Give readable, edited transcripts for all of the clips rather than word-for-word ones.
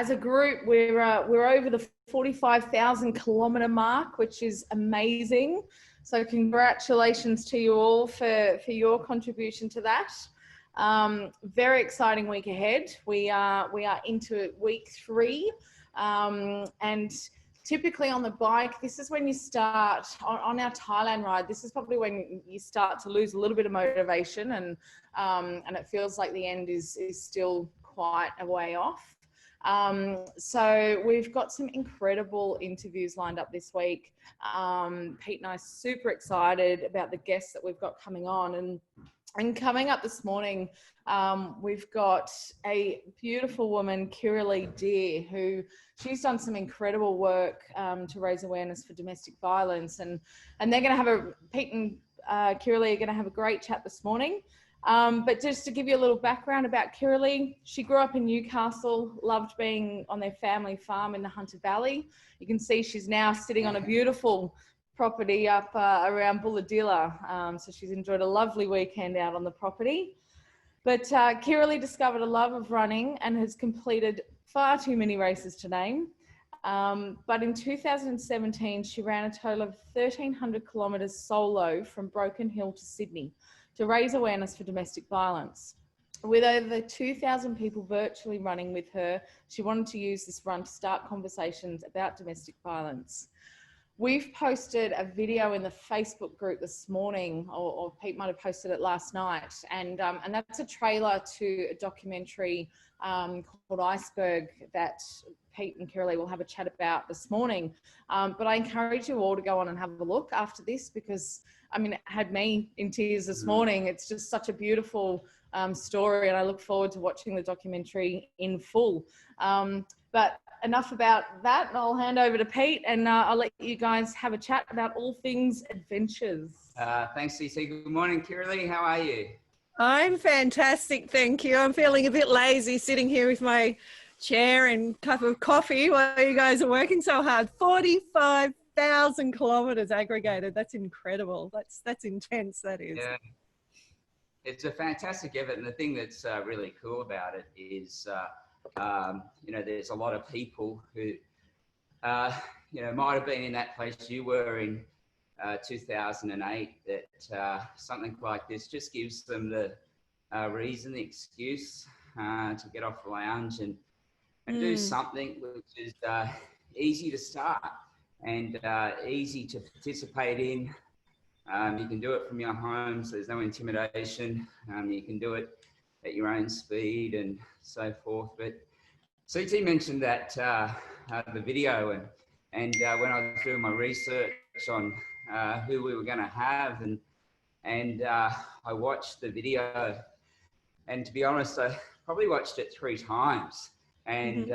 as a group, we're over the 45,000 kilometre mark, which is amazing. So congratulations to you all for your contribution to that. Very exciting week ahead. We are into week 3, and typically on the bike, this is when you start on our Thailand ride. This is probably when you start to lose a little bit of motivation, and it feels like the end is still quite a way off. So we've got some incredible interviews lined up this week. Pete and I are super excited about the guests that we've got coming on, and coming up this morning, we've got a beautiful woman, Kirrily, who she's done some incredible work to raise awareness for domestic violence, and they're going to have Pete and Kirrily are going to have a great chat this morning. But just to give you a little background about Kirrily, she grew up in Newcastle, loved being on their family farm in the Hunter Valley. You can see she's now sitting on a beautiful property up around Bulladilla. So she's enjoyed a lovely weekend out on the property. But Kirrily discovered a love of running and has completed far too many races to name. But in 2017, she ran a total of 1,300 kilometres solo from Broken Hill to Sydney to raise awareness for domestic violence. With over 2,000 people virtually running with her, she wanted to use this run to start conversations about domestic violence. We've posted a video in the Facebook group this morning, or Pete might have posted it last night, and that's a trailer to a documentary called Iceberg that Pete and Kirrily will have a chat about this morning. But I encourage you all to go on and have a look after this, because I mean, it had me in tears this morning. It's just such a beautiful story, and I look forward to watching the documentary in full. But enough about that. I'll hand over to Pete, and I'll let you guys have a chat about all things adventures. Thanks, CC. Good morning, Kirrily. How are you? I'm fantastic, thank you. I'm feeling a bit lazy sitting here with my chair and cup of coffee while you guys are working so hard. 45,000 kilometres aggregated. That's incredible. That's intense, that is. Yeah. It's a fantastic effort, and the thing that's really cool about it is, you know, there's a lot of people who, you know, might have been in that place you were in 2008, that something like this just gives them the reason, the excuse to get off the lounge and do something which is easy to start and easy to participate in. You can do it from your homes. There's no intimidation. You can do it at your own speed and so forth. But CT mentioned that the video, and when I was doing my research on who we were going to have, and I watched the video, and to be honest, I probably watched it 3 times, and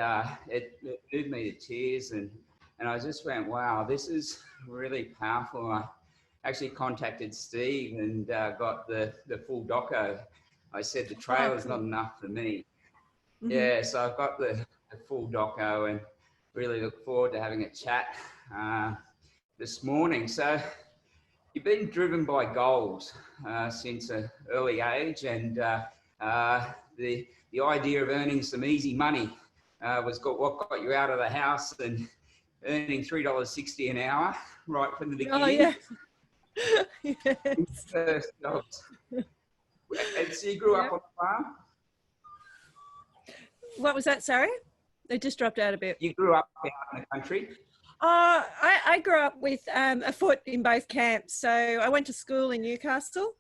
it moved me to tears, and I just went, wow, this is really powerful. I actually contacted Steve and got the full doco. I said the trailer's not enough for me. Yeah, so I've got the full doco, and really look forward to having a chat this morning. So you've been driven by goals since an early age, and the idea of earning some easy money was what got you out of the house and earning $3.60 an hour right from the beginning. Oh, yeah. Yes. First jobs. And so you grew up on a farm? What was that, sorry? It just dropped out a bit. You grew up out in the country? I grew up with a foot in both camps. So I went to school in Newcastle,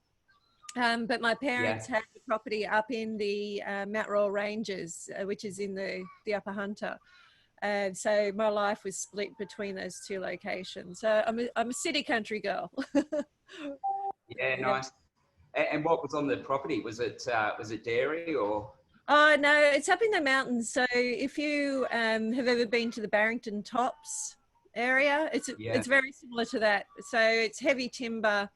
but my parents had the property up in the Mount Royal Ranges, which is in the Upper Hunter. So my life was split between those 2 locations. So I'm a city country girl. Yeah, nice. And what was on the property? Was it dairy or? Oh, no, it's up in the mountains. So if you have ever been to the Barrington Tops area, it's very similar to that. So it's heavy timber.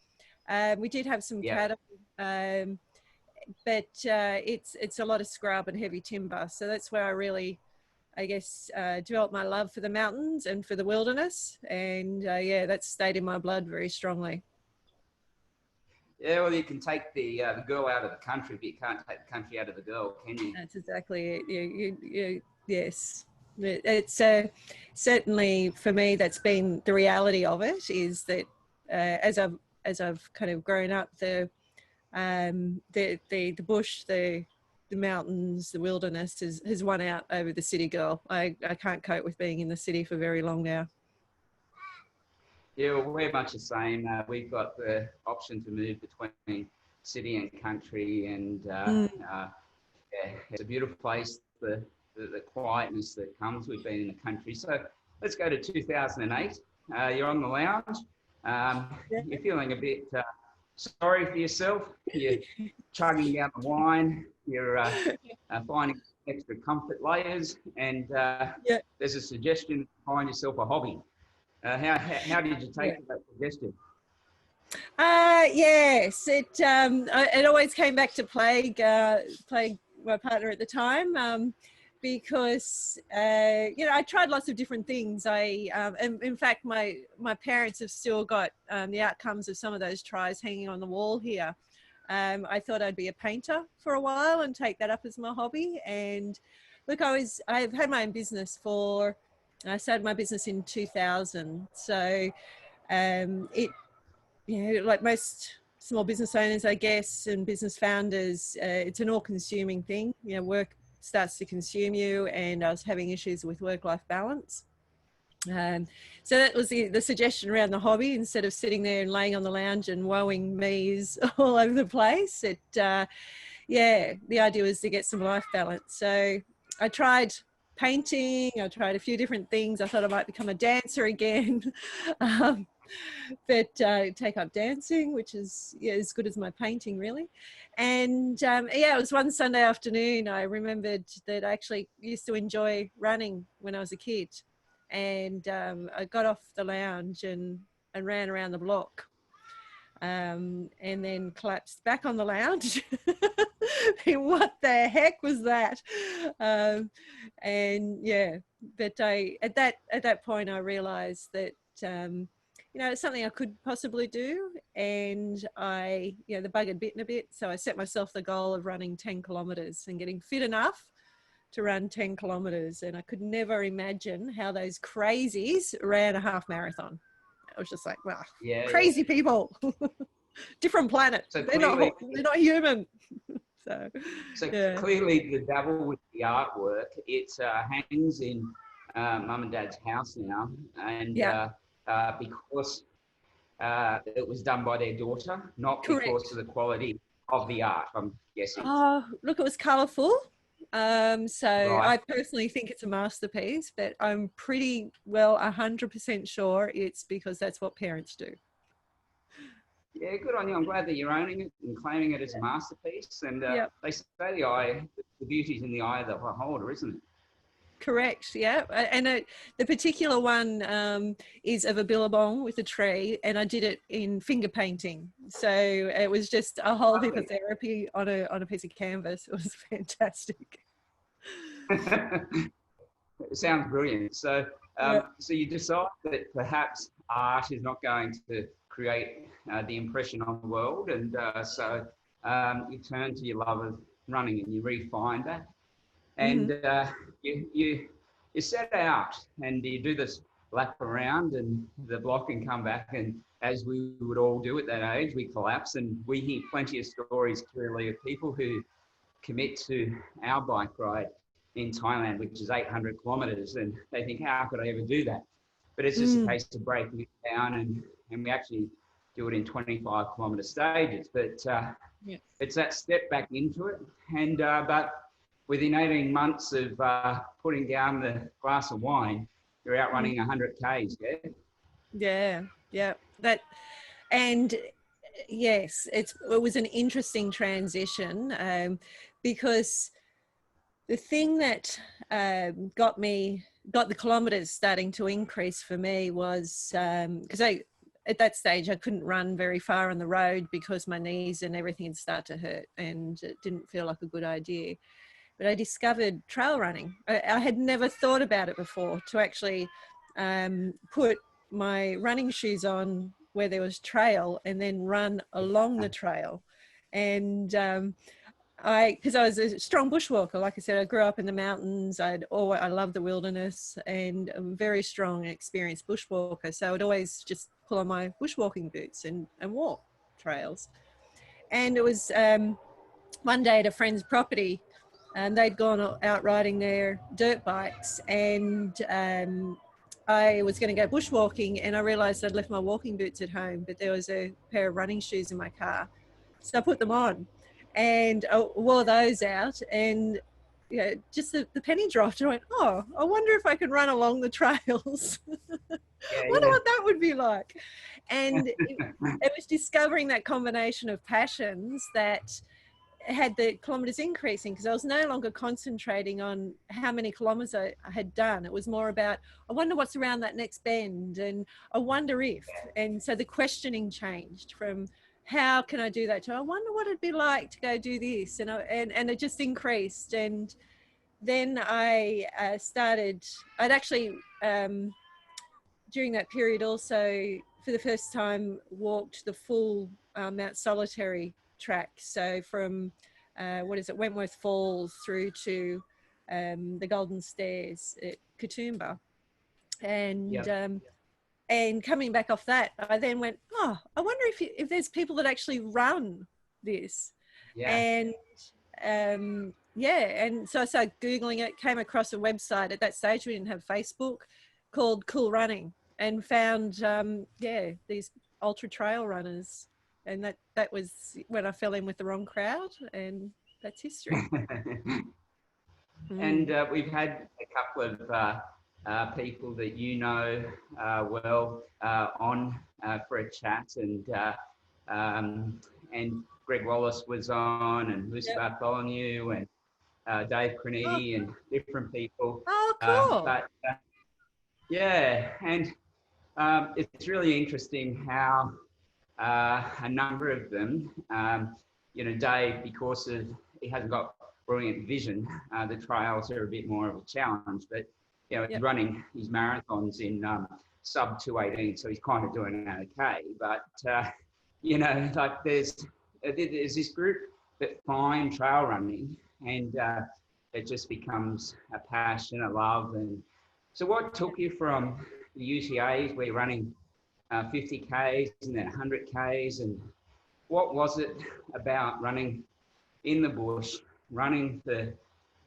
We did have some cattle, but it's a lot of scrub and heavy timber. So that's where I really, I guess, developed my love for the mountains and for the wilderness. And yeah, that's stayed in my blood very strongly. Yeah, well, you can take the girl out of the country, but you can't take the country out of the girl, can you? That's exactly it. Yes. It's certainly for me, that's been the reality of it, is that as I've kind of grown up, the bush, the mountains, the wilderness has won out over the city girl. I can't cope with being in the city for very long now. Yeah, well, we're much the same. We've got the option to move between city and country, and yeah, it's a beautiful place. The quietness that comes. We've been in the country. So let's go to 2008. You're on the lounge. You're feeling a bit sorry for yourself. You're chugging down the wine. You're finding extra comfort layers, and there's a suggestion to find yourself a hobby. How did you take that suggestion? Yes, it always came back to plague my partner at the time, because you know, I tried lots of different things. In fact, my parents have still got the outcomes of some of those tries hanging on the wall here. I thought I'd be a painter for a while and take that up as my hobby. And look, I've had my own business I started my business in 2000. So it, you know, like most small business owners, I guess, and business founders, it's an all-consuming thing. You know, work starts to consume you, and I was having issues with work-life balance. So that was the suggestion around the hobby. Instead of sitting there and laying on the lounge and woeing me's all over the place, yeah, the idea was to get some life balance. So I tried painting, I tried a few different things. I thought I might become a dancer again. But take up dancing, which is as good as my painting, really. And yeah, it was one Sunday afternoon. I remembered that I actually used to enjoy running when I was a kid, and I got off the lounge and ran around the block, and then collapsed back on the lounge. What the heck was that? And yeah, but at that point I realized that you know, it's something I could possibly do, and the bug had bitten a bit, so I set myself the goal of running 10 kilometers and getting fit enough to run 10 kilometers. And I could never imagine how those crazies ran a half marathon. I was just like, wow, crazy people, different planet. So they're not human. So clearly the devil with the artwork, it hangs in mum and dad's house now, and because it was done by their daughter, not because of the quality of the art, I'm guessing. Oh, look, it was colourful. I personally think it's a masterpiece, but I'm pretty well 100% sure it's because that's what parents do. Yeah, good on you. I'm glad that you're owning it and claiming it as a masterpiece. And they say the beauty's in the eye of the beholder, isn't it? Correct, yeah. And the particular one is of a billabong with a tree, and I did it in finger painting. So it was just a whole heap of therapy on a piece of canvas. It was fantastic. It sounds brilliant. So, so you decide that perhaps art is not going to create the impression on the world, and so you turn to your love of running and you refine that. And you set out and you do this lap around, and the block can come back, and as we would all do at that age, we collapse. And we hear plenty of stories, Kirrily, of people who commit to our bike ride in Thailand, which is 800 kilometers, and they think, how could I ever do that? But it's just a case of breaking it down, and we actually do it in 25 kilometer stages. But it's that step back into it. And but within 18 months of putting down the glass of wine, you're out running 100 Ks, Yeah. And yes, it was an interesting transition, because the thing that got the kilometers starting to increase for me was because at that stage I couldn't run very far on the road because my knees and everything had started to hurt, and it didn't feel like a good idea. But I discovered trail running. I had never thought about it before, to actually put my running shoes on where there was trail and then run along the trail. And because I was a strong bushwalker. Like I said, I grew up in the mountains. I love the wilderness, and I'm a very strong and experienced bushwalker. So I'd always just pull on my bushwalking boots and walk trails. And it was one day at a friend's property, and they'd gone out riding their dirt bikes, and I was going to go bushwalking, and I realized I'd left my walking boots at home, but there was a pair of running shoes in my car. So I put them on and I wore those out, and just the penny dropped. I went, oh, I wonder if I can run along the trails. Wonder what that would be like. And it was discovering that combination of passions that had the kilometers increasing, because I was no longer concentrating on how many kilometers I had done. It was more about, I wonder what's around that next bend, and I wonder if. And so the questioning changed from how can I do that to I wonder what it'd be like to go do this, and it just increased. And then I started. I'd actually during that period also for the first time walked the full Mount Solitary track. So from Wentworth Falls through to the Golden Stairs at Katoomba, and coming back off that, I then went, oh, I wonder if there's people that actually run this. And and so I started Googling it, came across a website. At that stage we didn't have Facebook, called Cool Running, and found these ultra trail runners. And that was when I fell in with the wrong crowd, and that's history. And we've had a couple of people that you know well on for a chat, and Greg Wallace was on, and Lucy Bartholomew, and Dave Creniti, and different people. Oh, cool. And it's really interesting how a number of them, Dave, because he hasn't got brilliant vision, the trails are a bit more of a challenge, but he's running his marathons in sub 2:18, so he's kind of doing okay. But like there's this group that find trail running, and it just becomes a passion, a love. And so what took you from the UTAs where you're running 50 Ks and then 100 Ks, and what was it about running in the bush, running for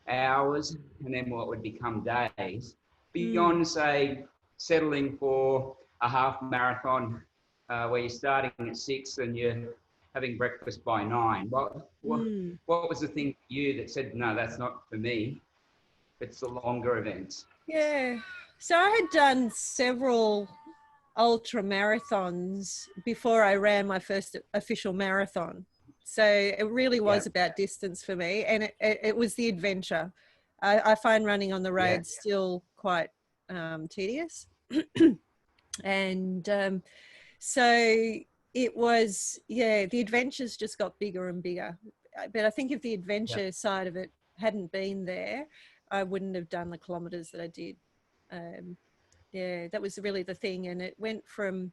hours, and then what would become days, beyond, say, settling for a half marathon where you're starting at 6 and you're having breakfast by 9? What was the thing for you that said, no, that's not for me, it's the longer events? Yeah. So I had done several ultra marathons before I ran my first official marathon. So it really was about distance for me, and it was the adventure. I find running on the road still quite tedious. And so it was, the adventures just got bigger and bigger. But I think if the adventure side of it hadn't been there, I wouldn't have done the kilometers that I did. That was really the thing. And it went from,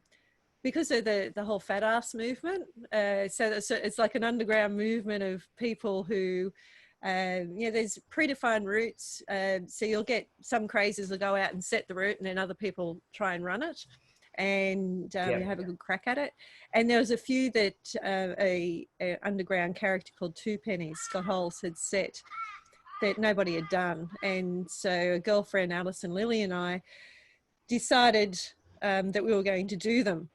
because of the whole fat ass movement, so it's like an underground movement of people who, there's predefined routes. So you'll get some crazies that go out and set the route, and then other people try and run it, and you have a good crack at it. And there was a few that a underground character called Two Pennies, Scott Holes, had set that nobody had done. And so a girlfriend, Alison Lilly, and I decided that we were going to do them.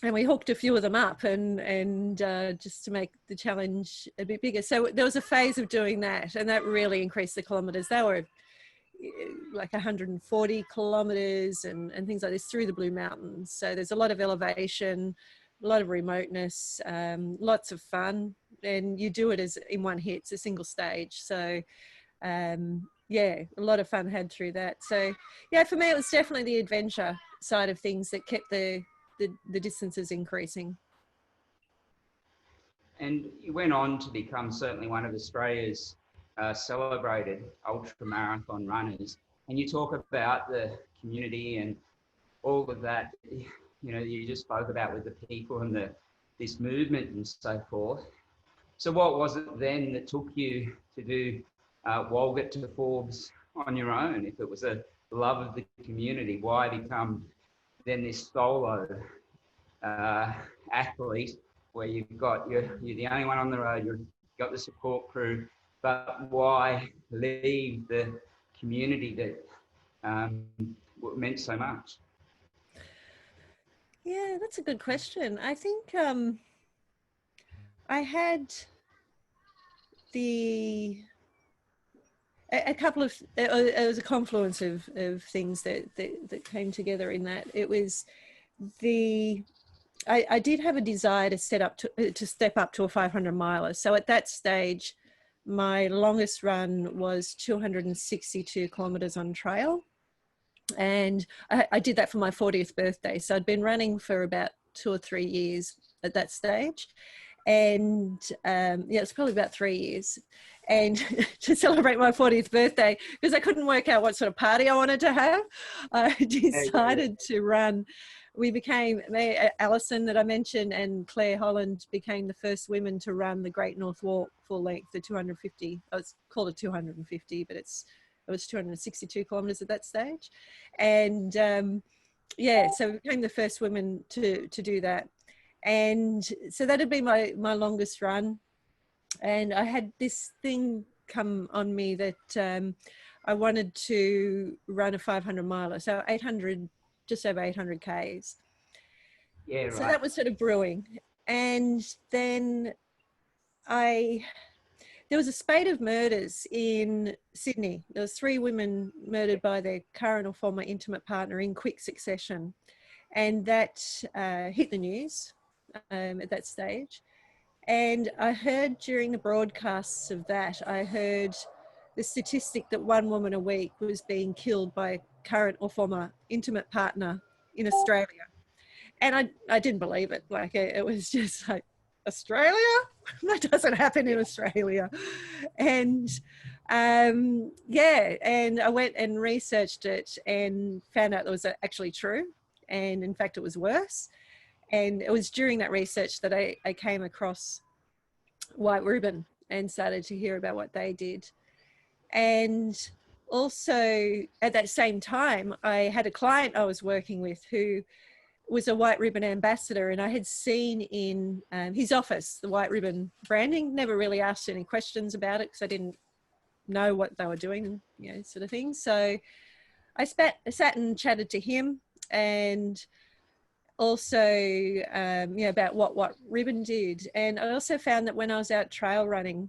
And we hooked a few of them up and just to make the challenge a bit bigger. So there was a phase of doing that, and that really increased the kilometres. They were like 140 kilometres and things like this through the Blue Mountains. So there's a lot of elevation, a lot of remoteness, lots of fun. And you do it as in one hit, it's a single stage. So a lot of fun had through that. So for me, it was definitely the adventure side of things that kept the distances increasing. And you went on to become certainly one of Australia's celebrated ultra marathon runners. And you talk about the community and all of that, you just spoke about with the people and this movement and so forth. So what was it then that took you to do Walgett to Forbes on your own? If it was a love of the community, why become then this solo athlete where you're the only one on the road, you've got the support crew, but why leave the community that meant so much? Yeah, that's a good question. I think I had a couple of, it was a confluence of things that came together in that. It was I did have a desire to step up to a 500 miler. So at that stage, my longest run was 262 kilometers on trail. And I did that for my 40th birthday. So I'd been running for about 2 or 3 years at that stage. And yeah, it's probably about 3 years. And to celebrate my 40th birthday, because I couldn't work out what sort of party I wanted to have, I decided to run. We became, Alison that I mentioned and Claire Holland became the first women to run the Great North Walk full length, the 250, oh, it's called a 250, but it was 262 kilometers at that stage. And yeah, so we became the first women to do that. And so that had been my longest run. And I had this thing come on me that I wanted to run a 500 miler, so 800, just over 800 Ks. Yeah, right. So that was sort of brewing. And then there was a spate of murders in Sydney. There was 3 women murdered by their current or former intimate partner in quick succession. And that hit the news at that stage. And I heard during the broadcasts of that, I heard the statistic that 1 woman a week was being killed by a current or former intimate partner in Australia. And I didn't believe it. Like, it was just like, Australia? That doesn't happen in Australia. And yeah, and I went and researched it and found out that it was actually true. And in fact, it was worse. And it was during that research that I came across White Ribbon and started to hear about what they did. And also at that same time, I had a client I was working with who was a White Ribbon ambassador, and I had seen in his office the White Ribbon branding. Never really asked any questions about it because I didn't know what they were doing, you know, sort of thing. So I sat and chatted to him, and also you know, about what Ribbon did. And I also found that when I was out trail running,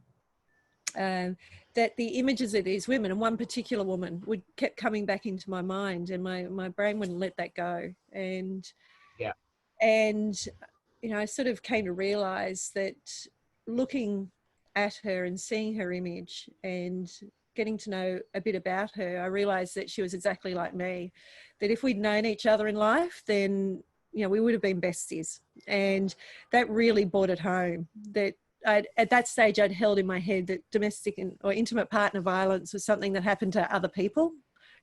that the images of these women, and one particular woman, kept coming back into my mind, and my brain wouldn't let that go. And yeah, and you know, I sort of came to realize that looking at her and seeing her image and getting to know a bit about her, I realized that she was exactly like me, that if we'd known each other in life, then, you know, we would have been besties. And that really brought it home, that at that stage I'd held in my head that domestic or intimate partner violence was something that happened to other people.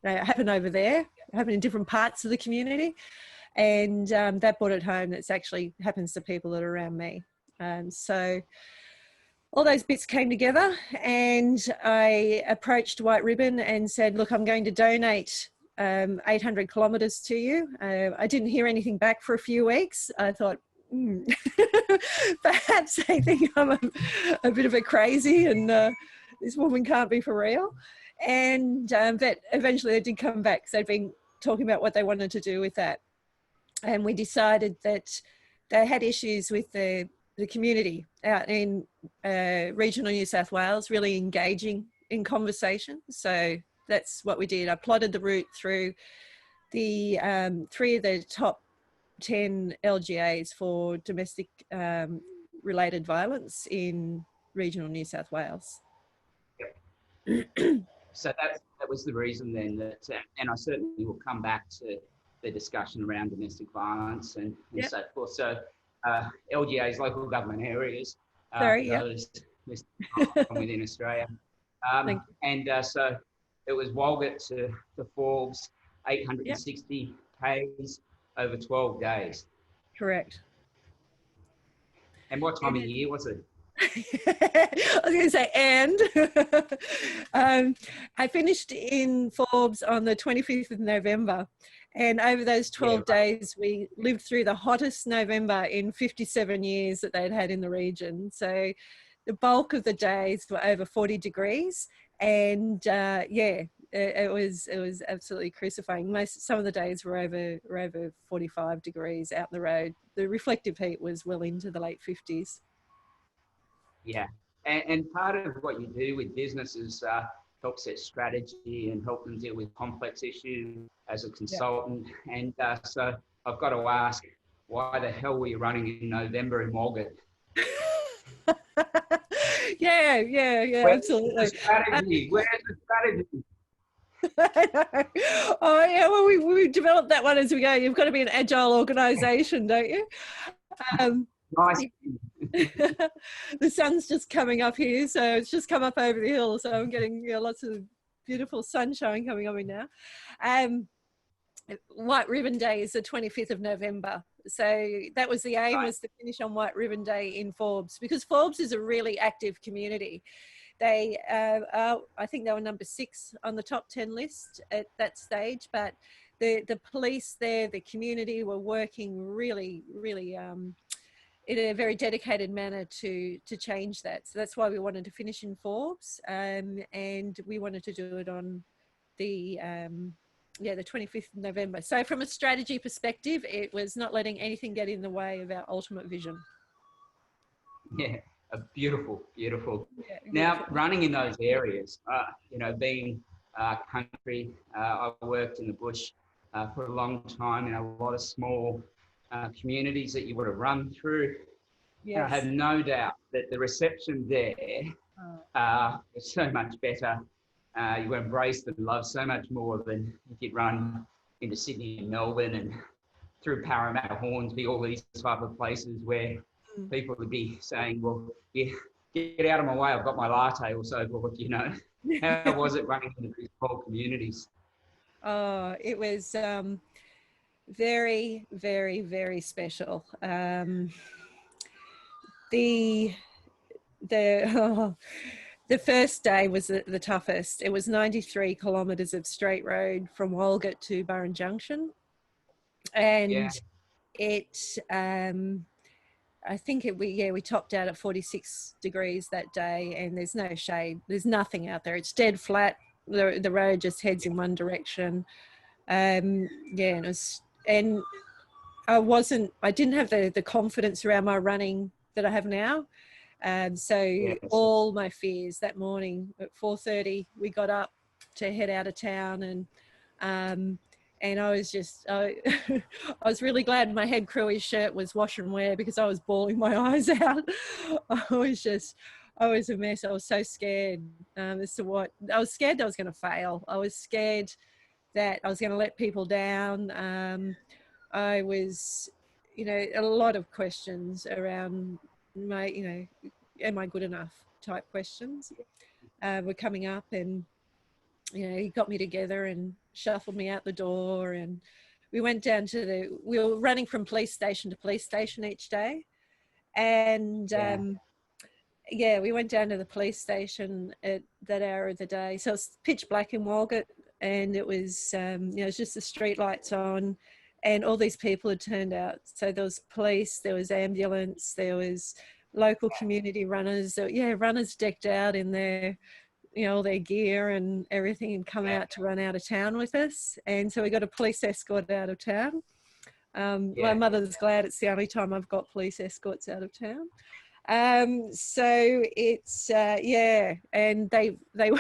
You know, it happened over there, it happened in different parts of the community. And that brought it home that it actually happens to people that are around me. So all those bits came together, and I approached White Ribbon and said, look, I'm going to donate 800 kilometres to you. I didn't hear anything back for a few weeks. I thought, perhaps they think I'm a bit of a crazy and this woman can't be for real. And but eventually they did come back. So they'd been talking about what they wanted to do with that. And we decided that they had issues with the community out in regional New South Wales, really engaging in conversation. So that's what we did. I plotted the route through the 3 of the top 10 LGAs for domestic related violence in regional New South Wales. Yep. So that was the reason then that, and I certainly will come back to the discussion around domestic violence and Yep. so forth. So LGAs, local government areas, Sorry, those within Australia. And so it was Walgett to Forbes, 860 Ks over 12 days. Correct. And what time of year was it? I was going to say, and I finished in Forbes on the 25th of November. And over those 12 days, we lived through the hottest November in 57 years that they'd had in the region. So the bulk of the days were over 40 degrees. And it was absolutely crucifying. Some of the days were over 45 degrees out the road. The reflective heat was well into the late 50s. Yeah, and part of what you do with businesses help set strategy and help them deal with complex issues as a consultant. Yeah. And so I've got to ask, why the hell were you running in November in Walgett? Yeah, Where's absolutely. The strategy? Where's the strategy? I know. Oh yeah, well we developed that one as we go. You've got to be an agile organisation, don't you? Nice. The sun's just coming up here, so it's just come up over the hill, so I'm getting lots of beautiful sunshine coming on me now. White Ribbon Day is the 25th of November, so that was the aim, was to finish on White Ribbon Day in Forbes, because Forbes is a really active community. They I think they were number 6 on the top 10 list at that stage, but the police there, the community, were working really in a very dedicated manner to change that. So that's why we wanted to finish in Forbes, and we wanted to do it on the 25th of November. So from a strategy perspective, it was not letting anything get in the way of our ultimate vision. Yeah, beautiful. Yeah, Now, running in those areas, being country, I worked in the bush for a long time in a lot of small communities that you would have run through. Yes. And I have no doubt that the reception there was so much better. You were embraced and loved so much more than if you'd run into Sydney and Melbourne and through Parramatta, Hornsby, all these type of places where people would be saying, well, yeah, get out of my way, I've got my latte or so forth, How was it running into these small communities? Oh, it was very, very, very special. The first day was the toughest. It was 93 kilometres of straight road from Walgett to Burren Junction. And I think we topped out at 46 degrees that day, and there's no shade. There's nothing out there. It's dead flat. The road just heads in one direction. And it was, and I didn't have the confidence around my running that I have now. All my fears that morning at 4:30, we got up to head out of town, and I was I was really glad my head crewy shirt was wash and wear, because I was bawling my eyes out. I was a mess. I was so scared as to what, I was scared that I was going to fail. I was scared that I was going to let people down. I was, a lot of questions around my, am I good enough type questions were coming up, and he got me together and shuffled me out the door, and we went down we were running from police station to police station each day, and we went down to the police station at that hour of the day. So it's pitch black in Walgett, and it was it was just the street lights on, and all these people had turned out. So there was police, there was ambulance, there was local community runners. Runners decked out in their, all their gear and everything, and come out to run out of town with us. And so we got a police escort out of town. My mother's glad it's the only time I've got police escorts out of town. So it's and they they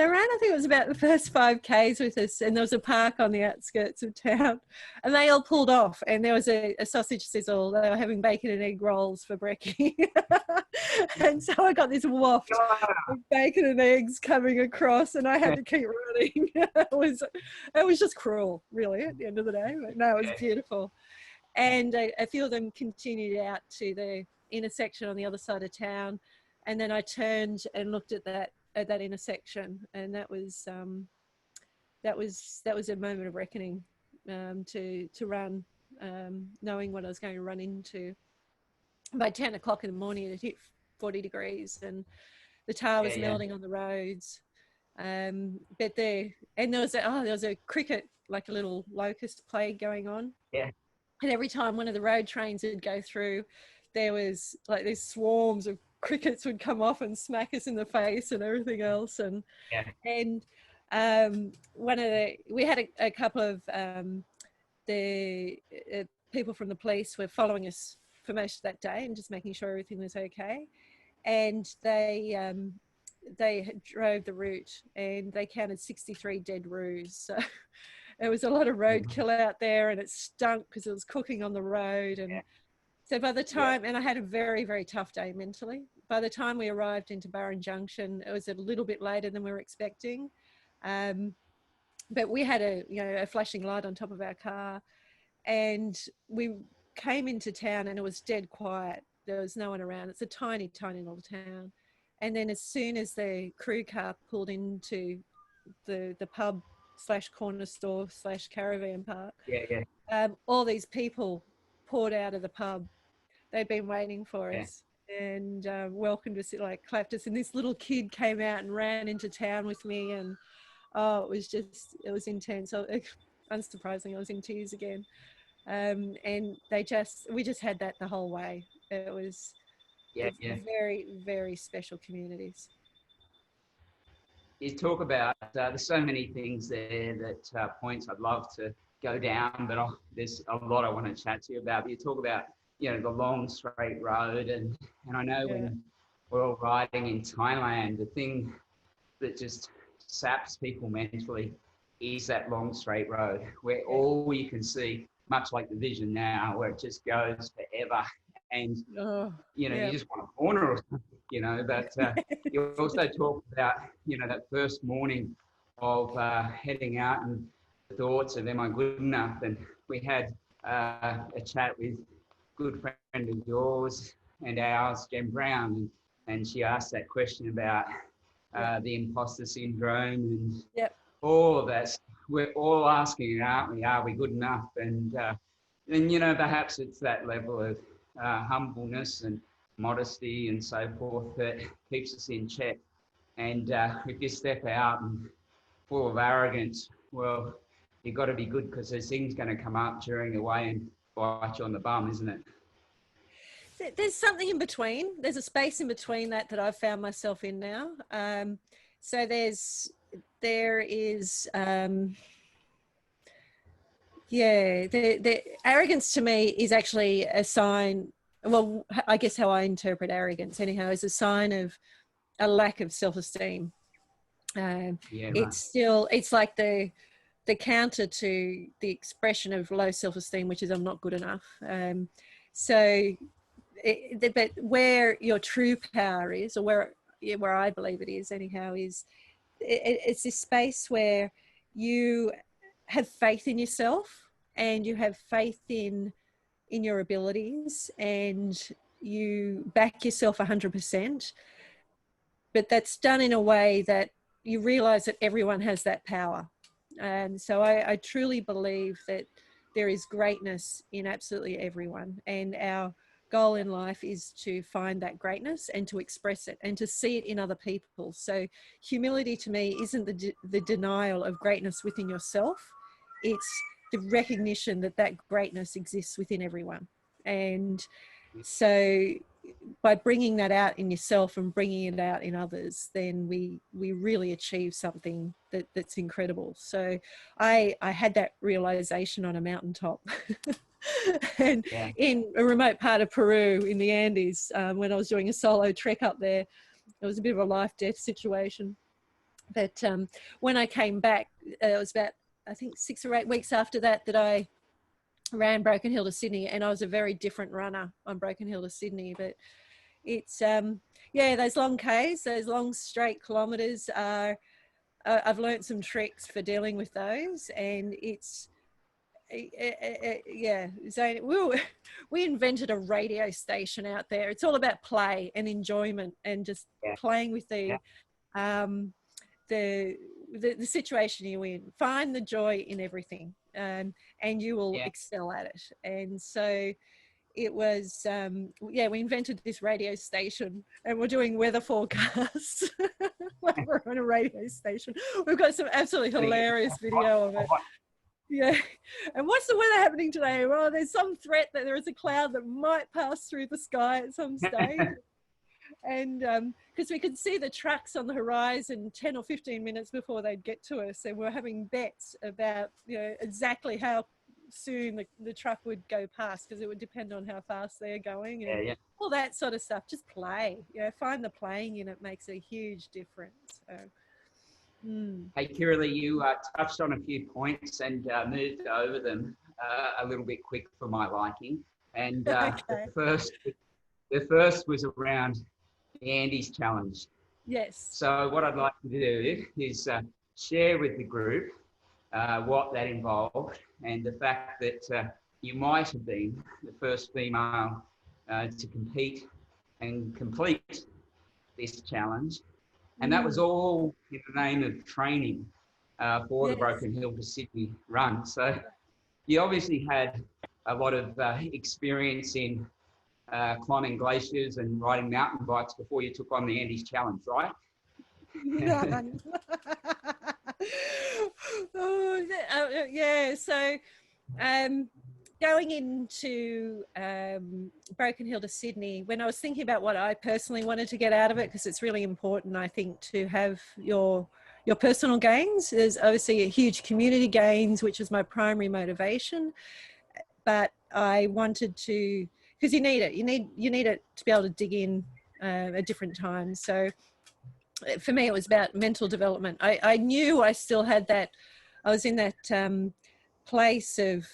ran, I think it was about the first 5Ks with us, and there was a park on the outskirts of town, and they all pulled off, and there was a sausage sizzle. They were having bacon and egg rolls for brekkie. And so I got this waft of bacon and eggs coming across, and I had to keep running. It was just cruel, really, at the end of the day, but no, it was beautiful. And a few of them continued out to the intersection on the other side of town, and then I turned and looked at that intersection, and that was a moment of reckoning, to run, knowing what I was going to run into. By 10 o'clock in the morning, it hit 40 degrees, and the tar was melting on the roads. But there was a cricket, like a little locust plague going on. Yeah. And every time one of the road trains would go through, there was like these swarms of crickets would come off and smack us in the face and everything else. And we had a couple of the people from the police were following us for most of that day and just making sure everything was okay. And they drove the route and they counted 63 dead roos. So it was a lot of roadkill out there, and it stunk because it was cooking on the road. And so by the time, and I had a very, very tough day mentally. By the time we arrived into Burren Junction, it was a little bit later than we were expecting. But we had a flashing light on top of our car, and we came into town and it was dead quiet. There was no one around. It's a tiny, tiny little town. And then as soon as the crew car pulled into the pub / corner / caravan park, all these people poured out of the pub. They'd been waiting for us and welcomed us, like clapped us. And this little kid came out and ran into town with me. And it was intense. So, unsurprisingly, I was in tears again. And we just had that the whole way. It was very, very special communities. You talk about, there's so many things there that points I'd love to go down, but there's a lot I want to chat to you about. But you talk about, the long straight road, and I know when we're all riding in Thailand, the thing that just saps people mentally is that long straight road where all you can see, much like the vision now, where it just goes forever. And, you just want a corner or something, but you also talk about, that first morning of heading out and the thoughts of, am I good enough? And we had a chat with a good friend of yours and ours, Jen Brown, and she asked that question about the imposter syndrome and all of that. We're all asking, aren't we? Are we good enough? And perhaps it's that level of humbleness and modesty and so forth that keeps us in check. And if you step out and full of arrogance, well, you've got to be good, because there's things going to come up during the way and bite you on the bum, isn't it? There's something in between. There's a space in between that I've found myself in now. So there is the arrogance to me is actually a sign. Well, I guess how I interpret arrogance anyhow is a sign of a lack of self-esteem. It's like the counter to the expression of low self-esteem, which is I'm not good enough. But where your true power is, or where I believe it is anyhow, is it's this space where you have faith in yourself and you have faith in your abilities and you back yourself 100%. But that's done in a way that you realize that everyone has that power. And so I truly believe that there is greatness in absolutely everyone. And our goal in life is to find that greatness and to express it and to see it in other people. So humility to me isn't the denial of greatness within yourself. It's the recognition that greatness exists within everyone. And so by bringing that out in yourself and bringing it out in others, then we really achieve something that's incredible. So I had that realization on a mountaintop and in a remote part of Peru in the Andes, when I was doing a solo trek up there. It was a bit of a life-death situation. But when I came back, it was about, I think, 6 or 8 weeks after that I ran Broken Hill to Sydney, and I was a very different runner on Broken Hill to Sydney. But it's those long Ks, those long straight kilometres are I've learned some tricks for dealing with those, and it's so we invented a radio station out there. It's all about play and enjoyment and just playing with the situation you're in. Find the joy in everything, and you will excel at it. And so it was, yeah, we invented this radio station and we're doing weather forecasts. We're on a radio station. We've got some absolutely hilarious video of it. Yeah. And what's the weather happening today? Well, there's some threat that there is a cloud that might pass through the sky at some stage. And because we could see the trucks on the horizon 10 or 15 minutes before they'd get to us. And we're having bets about, you know, exactly how soon the truck would go past, because it would depend on how fast they're going and all that sort of stuff. Just play, you know, find the playing in it makes a huge difference. So, Hey, Kirrily, you touched on a few points and moved over them a little bit quick for my liking. And okay. the first was around the Andes Challenge. Yes. So what I'd like to do is share with the group what that involved, and the fact that you might have been the first female to compete and complete this challenge. And that was all in the name of training for the Broken Hill to Sydney run. So you obviously had a lot of experience in climbing glaciers and riding mountain bikes before you took on the Andes Challenge, right? None. Yeah, so going into Broken Hill to Sydney, when I was thinking about what I personally wanted to get out of it, because it's really important, I think, to have your personal gains. There's obviously a huge community gains, which is my primary motivation, but I wanted to, because you need it. You need it to be able to dig in at different times. So for me, it was about mental development. I knew I still had that. I was in that place of,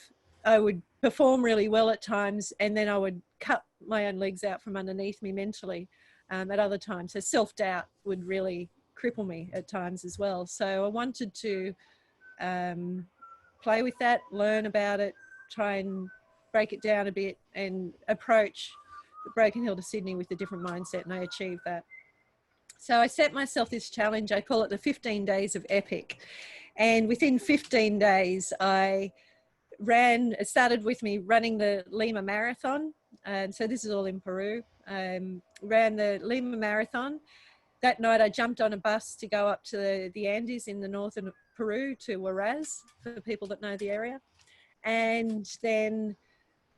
I would perform really well at times, and then I would cut my own legs out from underneath me mentally at other times. So self-doubt would really cripple me at times as well. So I wanted to play with that, learn about it, try and break it down a bit, and approach the Broken Hill to Sydney with a different mindset, and I achieved that. So I set myself this challenge. I call it the 15 days of epic. And within 15 days, I ran, it started with me running the Lima Marathon. So this is all in Peru. Ran the Lima Marathon. That night I jumped on a bus to go up to the Andes in the northern Peru, to Huaraz, for people that know the area. And then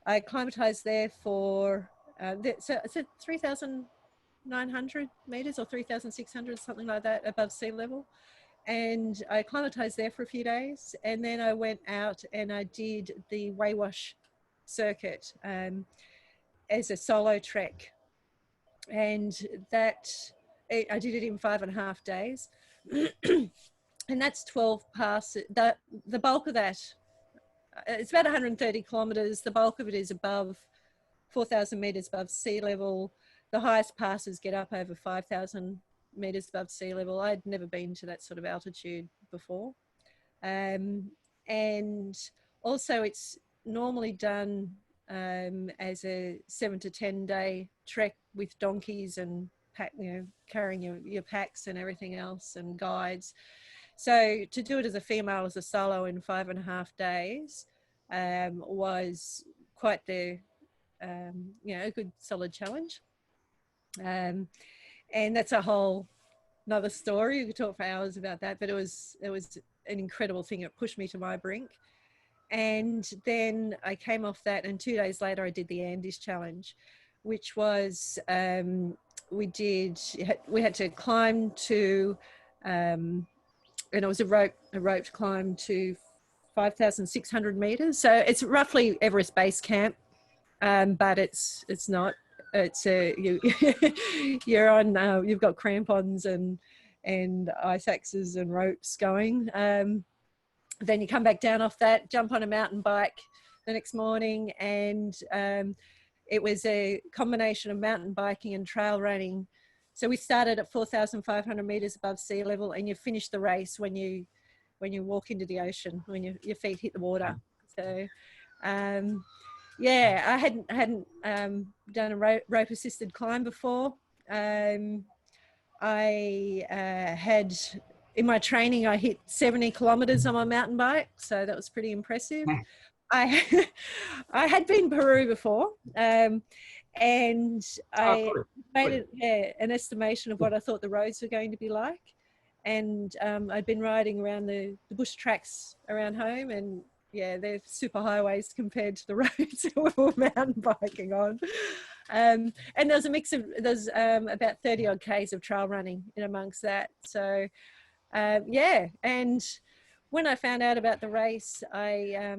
I acclimatized there for, so it's at 3,900 meters or 3,600, something like that, above sea level. And I acclimatized there for a few days, and then I went out and I did the Waywash circuit as a solo trek, and that I did it in 5.5 days. And that's 12 passes. The bulk of that, it's about 130 kilometers. The bulk of it is above 4,000 meters above sea level. The highest passes get up over 5,000 meters above sea level. I'd never been to that sort of altitude before. And also it's normally done as a 7 to 10 day trek with donkeys and carrying your packs and everything else, and guides. So to do it as a female, as a solo, in 5.5 days was quite the a good solid challenge. And that's a whole another story. We could talk for hours about that, but it was an incredible thing. It pushed me to my brink. And then I came off that, and 2 days later I did the Andes Challenge, which was we had to climb to and it was a roped climb to 5,600 meters. So it's roughly Everest Base Camp, but it's not. It's you're on. You've got crampons and ice axes and ropes going. Then you come back down off that, jump on a mountain bike the next morning, and it was a combination of mountain biking and trail running. So we started at 4,500 meters above sea level, and you finish the race when you walk into the ocean, when your feet hit the water. So yeah, I hadn't done a rope assisted climb before. I had, in my training, I hit 70 kilometers on my mountain bike, so that was pretty impressive. I I had been Peru before, and I good. made an estimation of what I thought the roads were going to be like. And I'd been riding around the bush tracks around home, and yeah, they're super highways compared to the roads we were mountain biking on. And there's a mix of, there's about 30 odd Ks of trail running in amongst that. So yeah, and when I found out about the race, I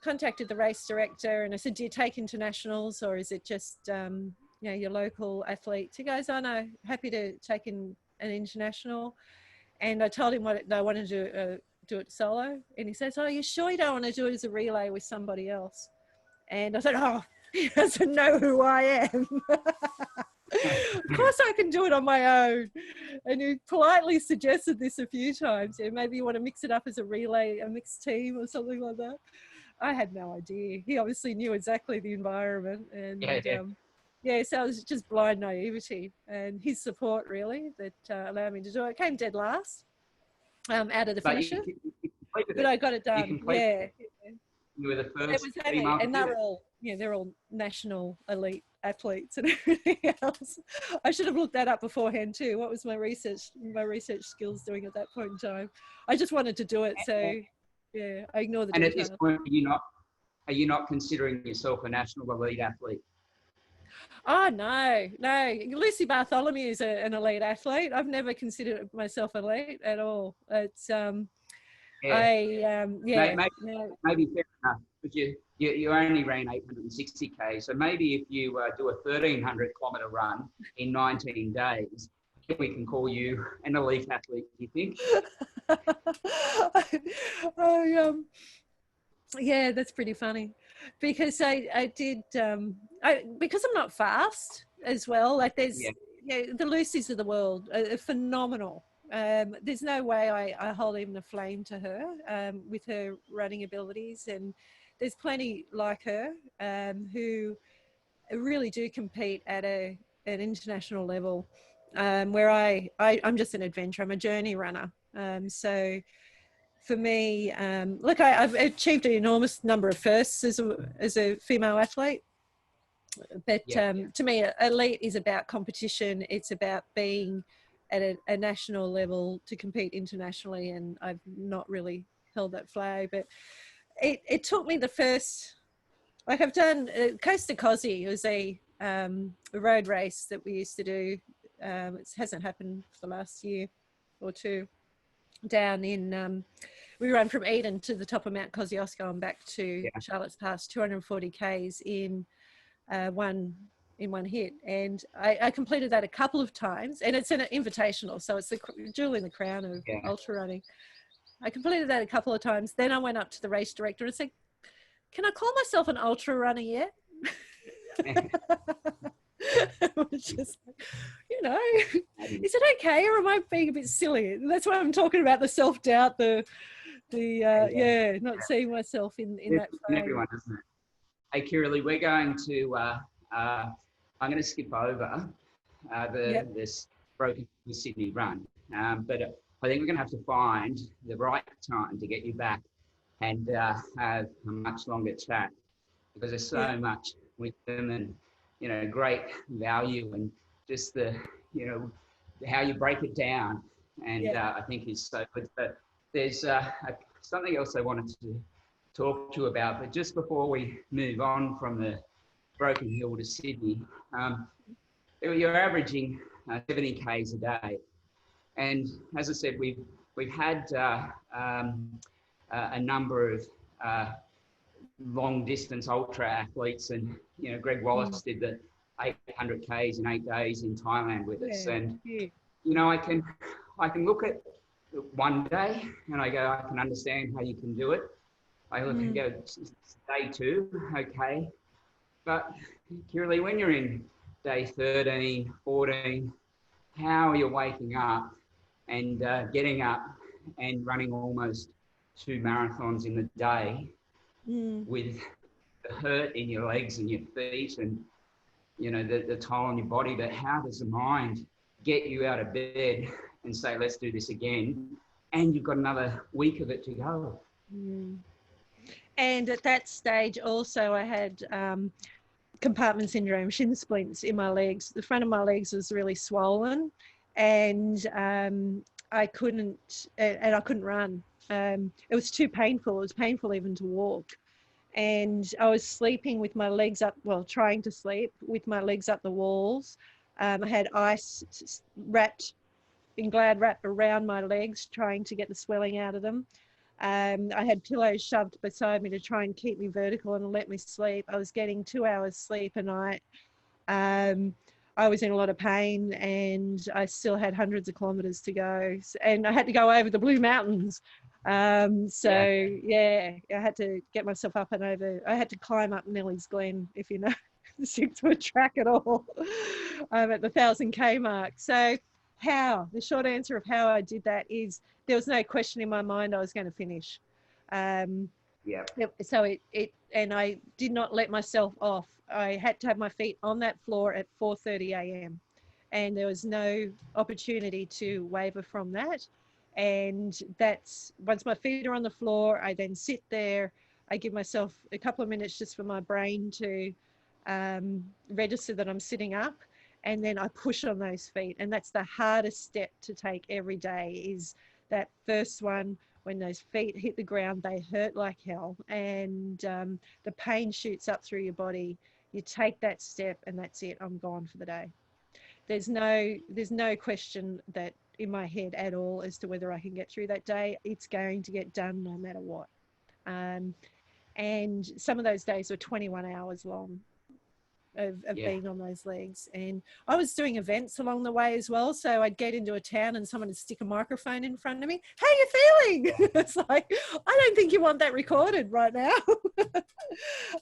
contacted the race director and I said, do you take internationals, or is it just you know, your local athletes? He goes, oh no, happy to take in an international. And I told him what I wanted to do it solo, and he says, oh, you sure you don't want to do it as a relay with somebody else? And I said, oh, he doesn't know who I am. Of course I can do it on my own. And he politely suggested this a few times. Yeah, maybe you want to mix it up as a relay, a mixed team or something like that. I had no idea. He obviously knew exactly the environment. And yeah, so it was just blind naivety and his support really that allowed me to do it. I came dead last out of the finishers, but I got it done. Yeah. You were the first. It was heavy, and they're all, yeah, they're all national elite athletes and everything else. I should have looked that up beforehand too. What was my research skills doing at that point in time? I just wanted to do it, so yeah, I ignored the details. And at this point, are you not considering yourself a national elite athlete? Oh no, Lucy Bartholomew is an elite athlete. I've never considered myself elite at all. It's maybe fair enough, but you only ran 860 k. So maybe if you do a 1,300 kilometre run in 19 days, we can call you an elite athlete. Do you think? Yeah, that's pretty funny, because I did because I'm not fast as well. Like there's the Lucys of the world are phenomenal. There's no way I hold even a flame to her with her running abilities, and there's plenty like her who really do compete at an international level, where I'm just an adventurer. I'm a journey runner. So for me, look, I've achieved an enormous number of firsts as a female athlete. But to me, elite is about competition. It's about being at a national level to compete internationally, and I've not really held that flag. But it took me the first, like I've done Coast to Cosy. It was a road race that we used to do. It hasn't happened for the last year or two. Down in, we run from Eden to the top of Mount Kosciuszko and back to Charlotte's Pass, 240 Ks in one hit. And I completed that a couple of times, and it's an invitational, so it's the jewel in the crown of ultra running. I completed that a couple of times. Then I went up to the race director and said, can I call myself an ultra runner yet? It was just like, you know, is it okay, or am I being a bit silly? That's why I'm talking about the self-doubt, not seeing myself in that frame. Everyone, isn't it? Hey, Kirrily, we're going to, I'm going to skip over this Broken Sydney run, but I think we're going to have to find the right time to get you back and have a much longer chat, because there's so much with them, and you know, great value, and just the, you know, how you break it down, and I think is so good. But there's something else I wanted to talk to you about, but just before we move on from the Broken Hill to Sydney, you're averaging 70 Ks a day, and as I said, we've had a number of long distance ultra athletes, and you know, Greg Wallace did the 800 Ks in 8 days in Thailand with us, and you know, I can look at one day and I go, I can understand how you can do it. I look and go, day 2, okay, but Kirrily, when you're in day 13, 14, how are you waking up and getting up and running almost 2 marathons in the day with the hurt in your legs and your feet, and you know, the toll on your body? But how does the mind get you out of bed and say, let's do this again, and you've got another week of it to go? And at that stage also I had compartment syndrome, shin splints in my legs. The front of my legs was really swollen, and I couldn't run. It was too painful. It was painful even to walk. And I was sleeping with my legs up, well, trying to sleep with my legs up the walls. I had ice wrapped in Glad wrap around my legs, trying to get the swelling out of them. I had pillows shoved beside me to try and keep me vertical and let me sleep. I was getting 2 hours sleep a night. I was in a lot of pain, and I still had hundreds of kilometres to go. And I had to go over the Blue Mountains. I had to get myself up and over. I had to climb up Nellie's Glen, if you know the 6-foot track at all, at the 1,000K mark. So the short answer of how I did that is there was no question in my mind I was going to finish. So and I did not let myself off. I had to have my feet on that floor at 4:30 a.m. and there was no opportunity to waver from that. And that's, once my feet are on the floor, I then sit there. I give myself a couple of minutes just for my brain to register that I'm sitting up, and then I push on those feet. And that's the hardest step to take every day, is that first one. When those feet hit the ground, they hurt like hell, and the pain shoots up through your body. You take that step and that's it. I'm gone for the day. There's no question that in my head at all as to whether I can get through that day. It's going to get done no matter what. And some of those days were 21 hours long of being on those legs. And I was doing events along the way as well. So I'd get into a town and someone would stick a microphone in front of me. How are you feeling? It's like, I don't think you want that recorded right now.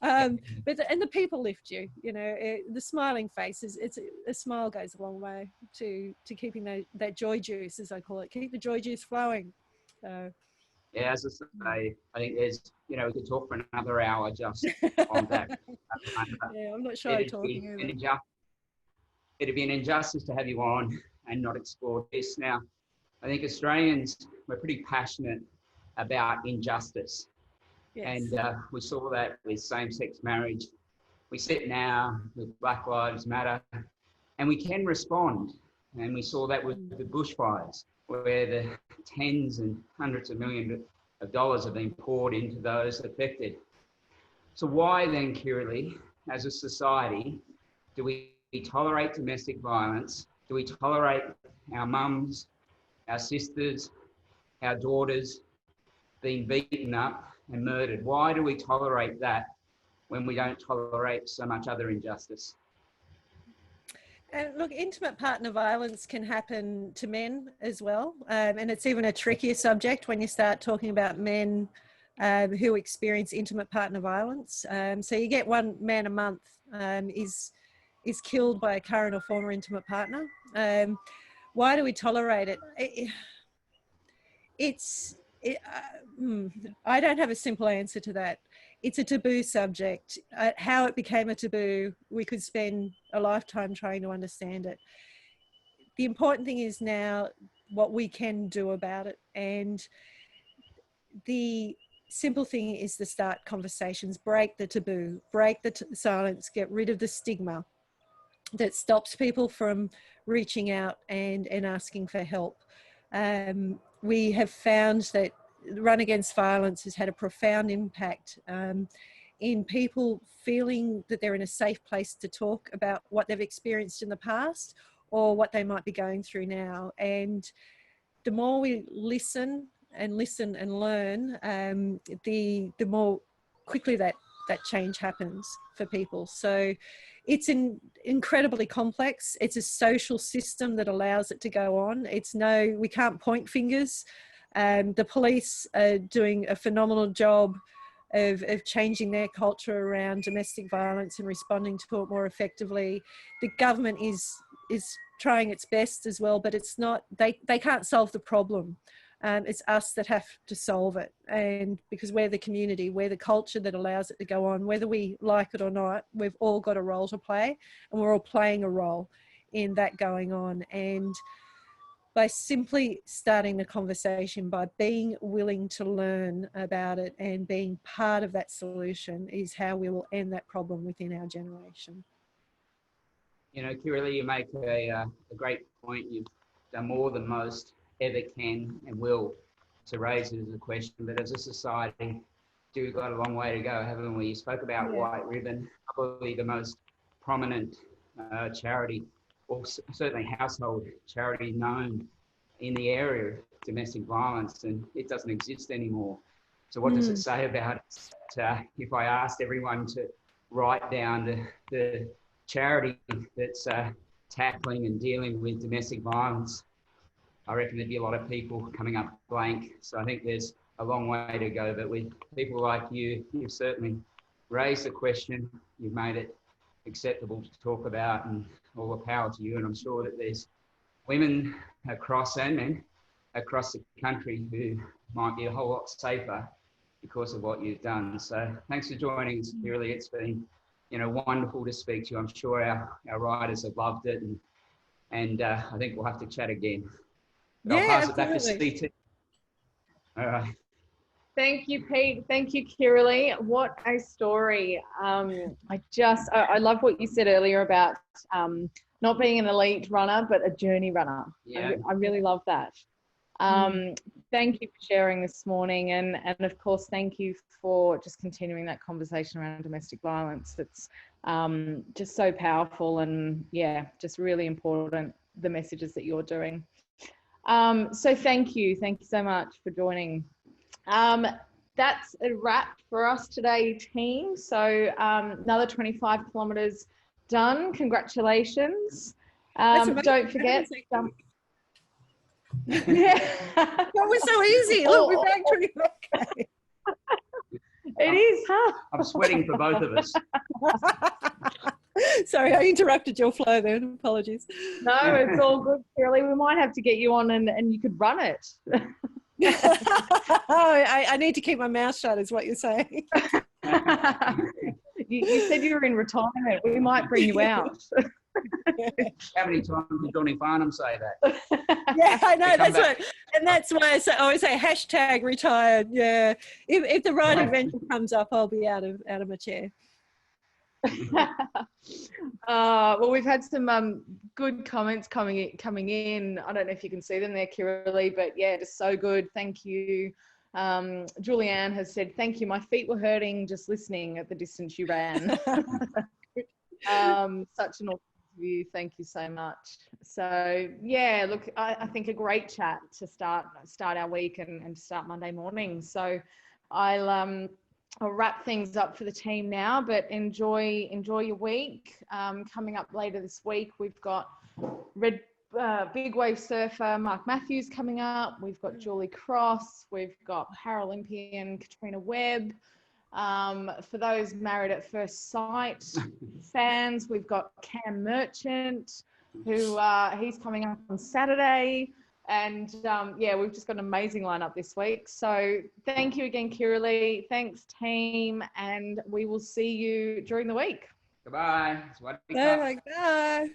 And the people lift you, the smiling faces. A smile goes a long way to keeping that joy juice, as I call it. Keep the joy juice flowing. So. Yeah, as I say, I think there's, we could talk for another hour just on that. Yeah, I'm not shy talking either. It'd be an injustice to have you on and not explore this. Now, I think Australians, we're pretty passionate about injustice. Yes. And we saw that with same-sex marriage. We see it now with Black Lives Matter, and we can respond. And we saw that with the bushfires, where the tens and hundreds of millions of dollars have been poured into those affected. So why then, Kirrily, as a society, do we tolerate domestic violence? Do we tolerate our mums, our sisters, our daughters being beaten up and murdered? Why do we tolerate that when we don't tolerate so much other injustice? And look, intimate partner violence can happen to men as well. And it's even a trickier subject when you start talking about men who experience intimate partner violence. So you get one man a month is killed by a current or former intimate partner. Why do we tolerate it? I don't have a simple answer to that. It's a taboo subject. How it became a taboo, we could spend a lifetime trying to understand it. The important thing is now what we can do about it. And the simple thing is to start conversations, break the taboo, break the silence, get rid of the stigma that stops people from reaching out and asking for help. We have found that Run Against Violence has had a profound impact in people feeling that they're in a safe place to talk about what they've experienced in the past or what they might be going through now. And the more we listen and learn, the more quickly that change happens for people. So it's incredibly complex. It's a social system that allows it to go on. We can't point fingers. The police are doing a phenomenal job of changing their culture around domestic violence and responding to it more effectively. The government is trying its best as well, but it's not, they can't solve the problem. It's us that have to solve it. And because we're the community, we're the culture that allows it to go on, whether we like it or not, we've all got a role to play, and we're all playing a role in that going on. by simply starting the conversation, by being willing to learn about it and being part of that solution, is how we will end that problem within our generation. You know, Kirrily, you make a great point. You've done more than most ever can and will to raise it as a question. But as a society, we've got a long way to go, haven't we? You spoke about White Ribbon, probably the most prominent charity, or certainly household charity known in the area of domestic violence, and it doesn't exist anymore. So what does it say about it? If I asked everyone to write down the charity that's tackling and dealing with domestic violence, I reckon there'd be a lot of people coming up blank. So I think there's a long way to go, but with people like you, you've certainly raised the question, you've made it acceptable to talk about, and all the power to you. And I'm sure that there's women across and men across the country who might be a whole lot safer because of what you've done. So thanks for joining us, Kirrily. It's been, you know, wonderful to speak to you. I'm sure our riders have loved it, and I think we'll have to chat again. But I'll pass it back to CT. All right. Thank you, Pete. Thank you, Kirrily. What a story. I love what you said earlier about not being an elite runner, but a journey runner. Yeah. I really love that. Thank you for sharing this morning. And of course, thank you for just continuing that conversation around domestic violence. It's just so powerful, and yeah, just really important, the messages that you're doing. So thank you so much for joining. That's a wrap for us today, team. So another 25 kilometers done. Congratulations. Don't forget. Yeah. That was so easy. Look, we're back 25K. It is, huh? I'm sweating for both of us. Sorry, I interrupted your flow there. Apologies. No, it's all good, Kirrily. We might have to get you on and you could run it. I need to keep my mouth shut, is what you're saying. You said you were in retirement. We might bring you out. How many times did Johnny Farnham say that? Yeah, I know. That's why I always say hashtag retired. Yeah, if the right adventure comes up, I'll be out of my chair. Well, we've had some good comments coming in. I don't know if you can see them there, Kirrily, but yeah, just so good. Thank you. Julianne has said, thank you. My feet were hurting just listening at the distance you ran. Such an awesome interview. Thank you so much. So yeah, look, I think a great chat to start our week and start Monday morning. So I'll wrap things up for the team now, but enjoy your week. Coming up later this week, we've got big wave surfer Mark Matthews coming up. We've got Julie Cross. We've got Paralympian Katrina Webb. For those Married at First Sight fans, we've got Cam Merchant, who he's coming up on Saturday. And yeah, we've just got an amazing lineup this week. So thank you again, Kirrily. Thanks, team. And we will see you during the week. Goodbye. Bye.